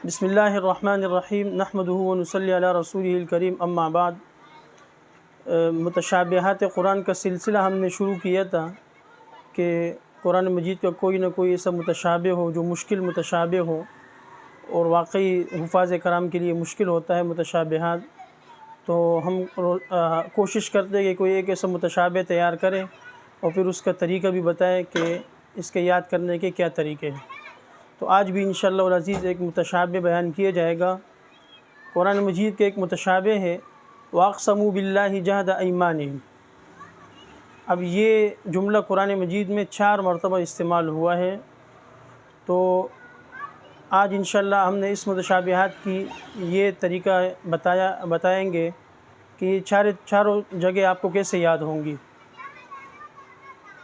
بسم اللہ الرحمن الرحیم نحمدہ ونصلی علی رسولہ الکریم اما بعد۔ متشابہات قرآن کا سلسلہ ہم نے شروع کیا تھا کہ قرآن مجید کا کوئی نہ کوئی ایسا متشابہ ہو جو مشکل متشابہ ہو، اور واقعی حفاظ کرام کے لیے مشکل ہوتا ہے متشابہات، تو ہم کوشش کرتے ہیں کہ کوئی ایک ایسا متشابہ تیار کریں اور پھر اس کا طریقہ بھی بتائیں کہ اس کے یاد کرنے کے کیا طریقے ہیں۔ تو آج بھی انشاءاللہ العزیز ایک متشابہ بیان کیا جائے گا۔ قرآن مجید کے ایک متشابہ ہے وَأَقْسَمُوا بِاللَّهِ جَهْدَ أَيْمَانِهِمْ۔ اب یہ جملہ قرآن مجید میں 4 مرتبہ استعمال ہوا ہے، تو آج انشاءاللہ ہم نے اس متشابہات کی یہ طریقہ بتائیں گے کہ یہ چاروں جگہ آپ کو کیسے یاد ہوں گی۔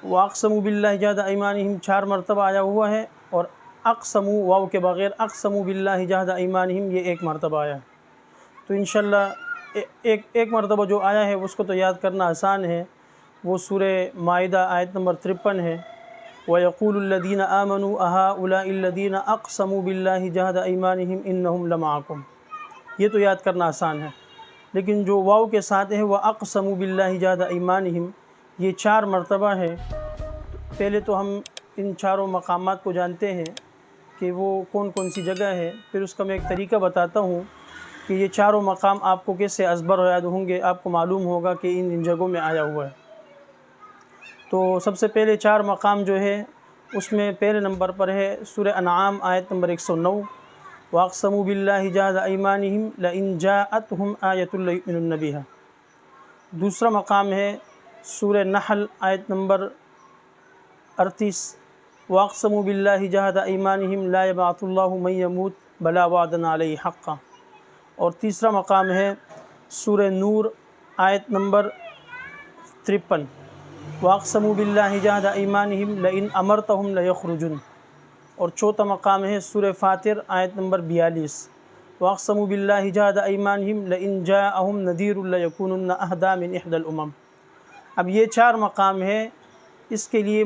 وَأَقْسَمُوا بِاللَّهِ جَهْدَ أَيْمَانِهِمْ 4 مرتبہ آیا ہوا ہے، اور اقسموا واو کے بغیر اقسموا باللہ جہد ایمانہم یہ 1 مرتبہ آیا۔ تو انشاءاللہ ایک مرتبہ جو آیا ہے اس کو تو یاد کرنا آسان ہے، وہ سورہ مائدہ آیت نمبر 53 ہے۔ وَيَقُولُ الَّذِينَ آمَنُوا أَهَٰؤُلَاءِ الَّذِينَ أَقْسَمُوا بِاللَّهِ جَهْدَ أَيْمَانِهِمْ إِنَّهُمْ لَمَعَكُمْ، یہ تو یاد کرنا آسان ہے، لیکن جو واو کے ساتھ ہے وَأَقْسَمُوا بِاللَّهِ جَهْدَ أَيْمَانِهِمْ یہ 4 مرتبہ ہے۔ پہلے تو ہم ان چاروں مقامات کو جانتے ہیں کہ وہ کون کون سی جگہ ہے، پھر اس کا میں ایک طریقہ بتاتا ہوں کہ یہ چاروں مقام آپ کو کیسے ازبر یاد ہوں گے، آپ کو معلوم ہوگا کہ ان جگہوں میں آیا ہوا ہے۔ تو سب سے پہلے 4 مقام جو ہے اس میں پہلے نمبر پر ہے سورہ انعام آیت نمبر 109 وَأَقْسَمُوا بِاللَّهِ جَهْدَ أَيْمَانِهِمْ لَإِنْ جَاءَتْهُمْ آيَةٌ لَيُؤْمِنُنَّ بِهَا۔ دوسرا مقام ہے سورہ نحل آیت نمبر 38 وَأَقْسَمُوا بِاللَّهِ جَهْدَ أَيْمَانِهِمْ لَا يَبْعَثُ اللَّهُ مَن يَمُوتُ بَلَىٰ وَعْدًا عَلَيْهِ حَقًّا۔ اور تیسرا مقام ہے سورہ نور آیت نمبر 53 وَأَقْسَمُوا بِاللَّهِ جَهْدَ أَيْمَانِهِمْ لَئِنْ أَمَرْتَهُمْ لَيَخْرُجُنَّ۔ اور چوتھا مقام ہے سورہ فاطر آیت نمبر 42 وَأَقْسَمُوا بِاللَّهِ جَهْدَ أَيْمَانِهِمْ لَئِنْ جَاءَهُمْ نَذِيرٌ لَيَكُونُنَّ أَهْدَىٰ مِنْ إِحْدَى الْأُمَمِ۔ اب یہ 4 مقام ہے، اس کے لیے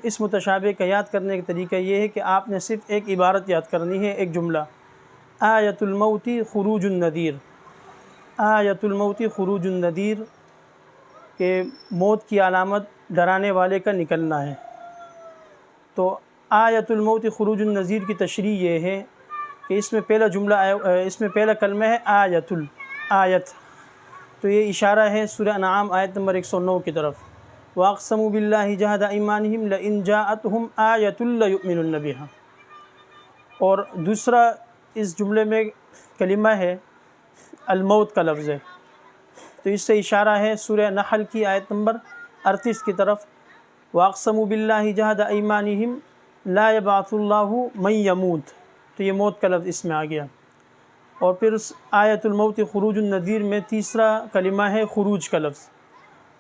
اس متشابہ کا یاد کرنے کا طریقہ یہ ہے کہ آپ نے صرف ایک عبارت یاد کرنی ہے، ایک جملہ آیۃ الموت خروج النذیر۔ آیۃ الموت خروج النذیر کہ موت کی علامت ڈرانے والے کا نکلنا ہے۔ تو آیۃ الموت خروج النذیر کی تشریح یہ ہے کہ اس میں پہلا جملہ اس میں پہلا کلمہ ہے آیت، تو یہ اشارہ ہے سورہ انعام آیت نمبر 109 کی طرف وَأَقْسَمُوا بِاللَّهِ جَهْدَ أَيْمَانِهِمْ لَإِنْ جَاءَتْهُمْ آيَةٌ لَيُؤْمِنُنَّ بِهَا۔ اور دوسرا اس جملے میں کلمہ ہے الموت کا لفظ ہے، تو اس سے اشارہ ہے سورہ نحل کی آیت نمبر 38 کی طرف وَأَقْسَمُوا بِاللَّهِ جَهْدَ أَيْمَانِهِمْ لَا يَبْعَثُ اللَّهُ مَن يَمُوتُ، تو یہ موت کا لفظ اس میں آ گیا۔ اور پھر آیۃ الموت خروج النذیر میں تیسرا کلمہ ہے خروج کا لفظ،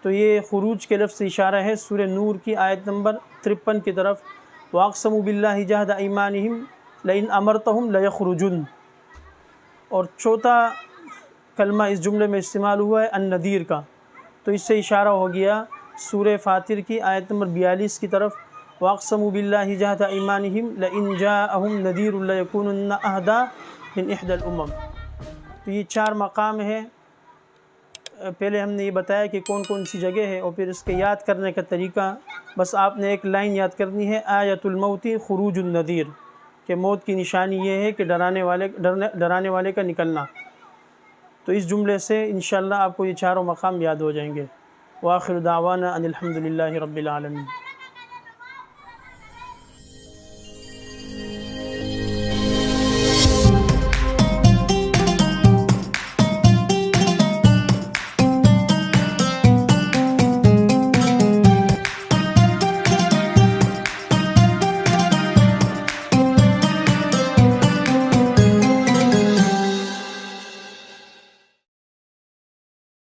تو یہ خروج کے لفظ سے اشارہ ہے سورہ نور کی آیت نمبر 53 کی طرف وَأَقْسَمُوا بِاللَّهِ جَهْدَ أَيْمَانِهِمْ لَئِنْ أَمَرْتَهُمْ لَيَخْرُجُنَّ۔ اور چوتھا کلمہ اس جملے میں استعمال ہوا ہے النذیر کا، تو اس سے اشارہ ہو گیا سورہ فاطر کی آیت نمبر 42 کی طرف وَأَقْسَمُوا بِاللَّهِ جَهْدَ أَيْمَانِهِمْ لَئِنْ جَاءَهُمْ نَذِيرٌ لَيَكُونُنَّ أَهْدَىٰ مِنْ إِحْدَى الْأُمَمِ۔ تو یہ 4 مقام ہے۔ پہلے ہم نے یہ بتایا کہ کون کون سی جگہ ہے، اور پھر اس کے یاد کرنے کا طریقہ بس آپ نے ایک لائن یاد کرنی ہے آیۃ الموت خروج النذیر، کہ موت کی نشانی یہ ہے کہ ڈرانے والے کا نکلنا۔ تو اس جملے سے انشاءاللہ آپ کو یہ چاروں مقام یاد ہو جائیں گے۔ وآخر دعوانا ان الحمد للہ رب العالمین۔